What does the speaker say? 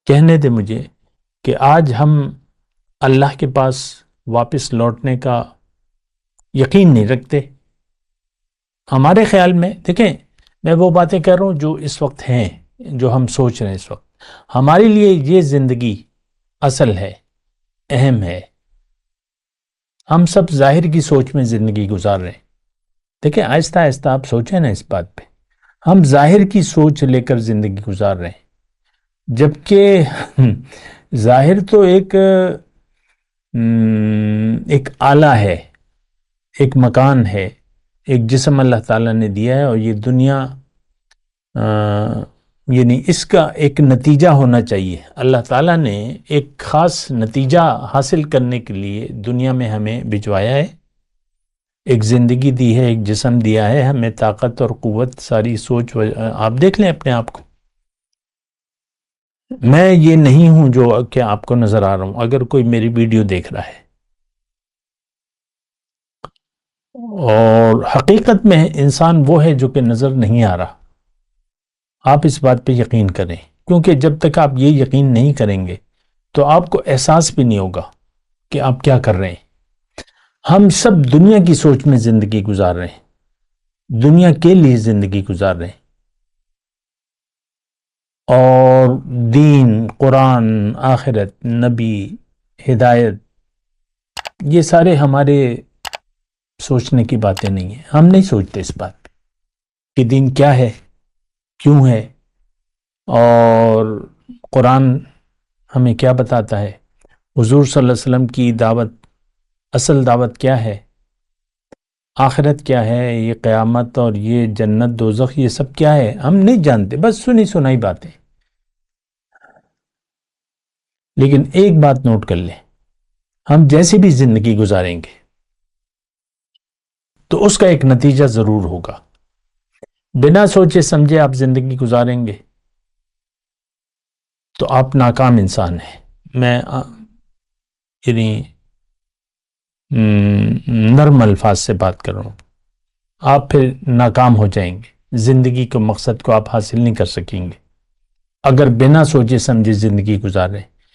کہنے دے مجھے کہ آج ہم اللہ کے پاس واپس لوٹنے کا یقین نہیں رکھتے. ہمارے خیال میں دیکھیں، میں وہ باتیں کر رہا ہوں جو اس وقت ہیں، جو ہم سوچ رہے ہیں اس وقت. ہمارے لیے یہ زندگی اصل ہے، اہم ہے. ہم سب ظاہر کی سوچ میں زندگی گزار رہے ہیں. دیکھیں آہستہ آہستہ آپ سوچیں نا اس بات پہ. ہم ظاہر کی سوچ لے کر زندگی گزار رہے ہیں، جبکہ ظاہر تو ایک آلہ ہے، ایک مکان ہے، ایک جسم اللہ تعالیٰ نے دیا ہے، اور یہ دنیا یعنی اس کا ایک نتیجہ ہونا چاہیے. اللہ تعالیٰ نے ایک خاص نتیجہ حاصل کرنے کے لیے دنیا میں ہمیں بھجوایا ہے، ایک زندگی دی ہے، ایک جسم دیا ہے، ہمیں طاقت اور قوت، ساری سوچ. آپ دیکھ لیں اپنے آپ کو. میں یہ نہیں ہوں جو کہ آپ کو نظر آ رہا ہوں. اگر کوئی میری ویڈیو دیکھ رہا ہے اور حقیقت میں انسان وہ ہے جو کہ نظر نہیں آ رہا، آپ اس بات پہ یقین کریں. کیونکہ جب تک آپ یہ یقین نہیں کریں گے تو آپ کو احساس بھی نہیں ہوگا کہ آپ کیا کر رہے ہیں. ہم سب دنیا کی سوچ میں زندگی گزار رہے ہیں، دنیا کے لیے زندگی گزار رہے ہیں. اور دین، قرآن، آخرت، نبی، ہدایت، یہ سارے ہمارے سوچنے کی باتیں نہیں ہیں. ہم نہیں سوچتے اس بات پہ کہ دین کیا ہے، کیوں ہے، اور قرآن ہمیں کیا بتاتا ہے، حضور صلی اللہ علیہ وسلم کی دعوت، اصل دعوت کیا ہے، آخرت کیا ہے، یہ قیامت اور یہ جنت دوزخ، یہ سب کیا ہے، ہم نہیں جانتے. بس سنی سنائی باتیں. لیکن ایک بات نوٹ کر لیں، ہم جیسی بھی زندگی گزاریں گے تو اس کا ایک نتیجہ ضرور ہوگا. بنا سوچے سمجھے آپ زندگی گزاریں گے تو آپ ناکام انسان ہیں. میں یعنی نرم الفاظ سے بات کر رہا ہوں. آپ پھر ناکام ہو جائیں گے، زندگی کے مقصد کو آپ حاصل نہیں کر سکیں گے اگر بنا سوچے سمجھے زندگی گزار رہے ہیں.